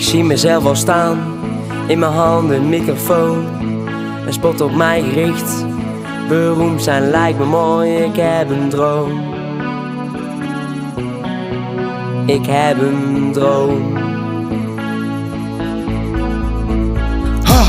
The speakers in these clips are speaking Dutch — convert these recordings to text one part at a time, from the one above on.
zie mezelf al staan, in mijn handen een microfoon, een spot op mij gericht. Beroemd zijn lijkt me mooi, ik heb een droom. Ik heb een droom. Ha,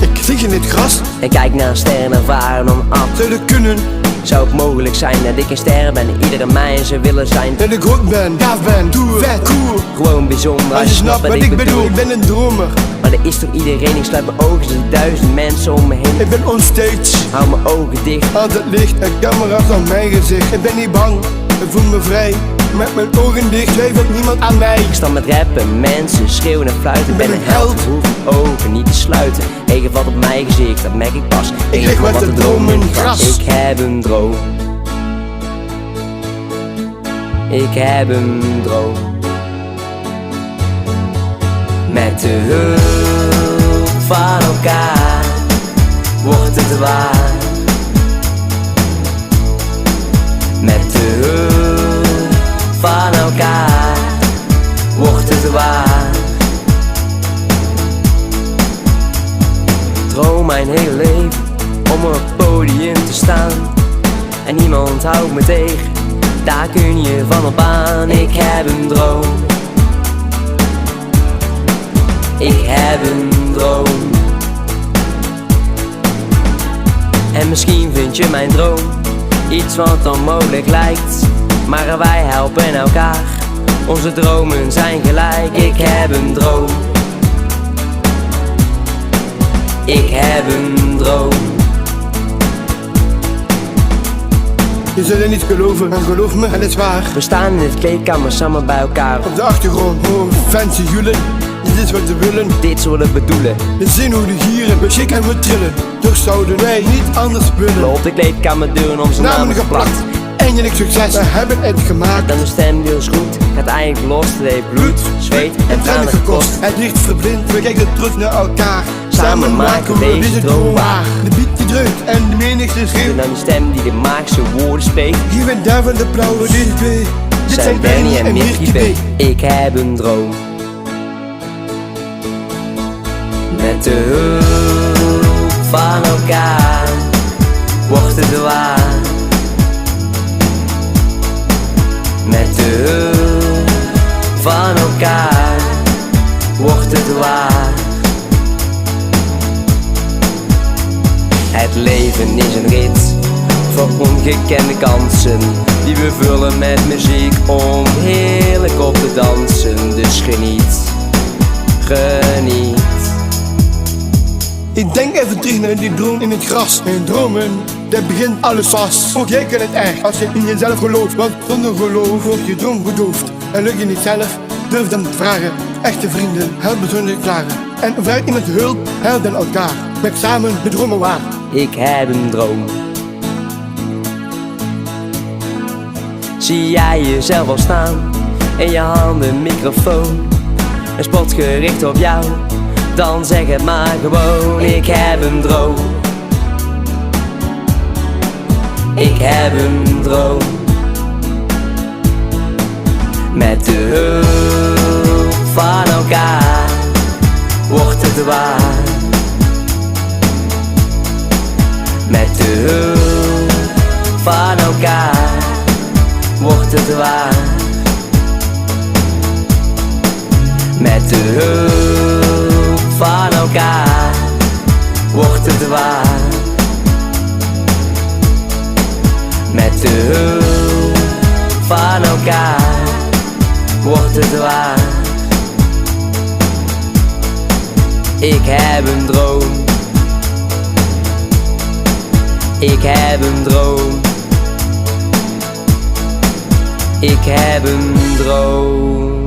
ik lig in het gras En kijk naar sterren en varen dan af. zou het kunnen Zou het mogelijk zijn dat ik een ster ben en iedere mij zou willen zijn? dat ik groot ben, gaaf ben, toer, vet, cool. Gewoon bijzonder Als je snapt wat ik bedoel, ik ben een dromer. Maar er is toch iedereen, ik sluit mijn ogen, er zijn duizend mensen om me heen. Ik ben onstage, Hou mijn ogen dicht. altijd licht en camera's aan mijn gezicht. Ik ben niet bang, ik voel me vrij, met mijn ogen dicht, twijfelt niemand aan mij. Ik sta met rappen, mensen schreeuwen en fluiten. Ik ben een held, hoef mijn ogen niet te sluiten. Regen valt op mijn gezicht, dat merk ik pas. Ik lig met de droom in gras. Ik heb een droom. Ik heb een droom. Met de hulp van elkaar wordt het waar. Met de hulp van elkaar wordt het waar. Droom mijn hele leven om op het podium te staan. En niemand houdt me tegen, daar kun je van op aan. Ik heb een droom. Ik heb een droom. En misschien vind je mijn droom iets wat onmogelijk lijkt, maar wij helpen elkaar, onze dromen zijn gelijk. Ik heb een droom. Ik heb een droom. Je zult het niet geloven, maar geloof me, het is waar. We staan in het kleedkamer samen bij elkaar. Op de achtergrond horen fancy jullie, dit is wat we willen. Dit zullen we bedoelen. We zien hoe de gieren, we shaken en we trillen. Toch zouden wij niet anders willen. Op de kleedkamerdeur onze Namen geplakt, eindelijk succes, we hebben het gemaakt. Dan de stem deels goed, gaat eindelijk los. Het heeft bloed, zweet en tranen gekost. Het licht verblindt, we kijken terug naar elkaar. Samen maken we deze droom waar. De beat die dreunt en de menigte schreeuwt. Dan die stem die de magische woorden spreekt. Hier en daar van de blauwe deze twee. Dit zijn Danny en Mirky B. Ik heb een droom. Met de hulp van elkaar wordt het waar. Met de hulp van elkaar wordt het waar. Het leven is een rit voor ongekende kansen, die we vullen met muziek om heerlijk op te dansen. Dus geniet, geniet. Ik denk even terug naar die droom in het gras. En dromen, daar begint alles vast. Ook jij kan het echt, als je in jezelf gelooft. Want zonder geloof wordt je droom gedoofd. En lukt je niet zelf, durf dan te vragen. Echte vrienden, helpen zonder klagen. En vraag iemand hulp, help dan elkaar. Met samen de dromen waar. Ik heb een droom. Zie jij jezelf al staan, in je handen een microfoon, een spot gericht op jou, dan zeg het maar gewoon. Ik heb een droom. Ik heb een droom. Met de hulp van elkaar wordt het waar. Met de hulp van elkaar wordt het waar. Met de hulp van elkaar wordt het waar. Met de hulp van elkaar wordt het waar. Ik heb een droom. Ik heb een droom. Ik heb een droom.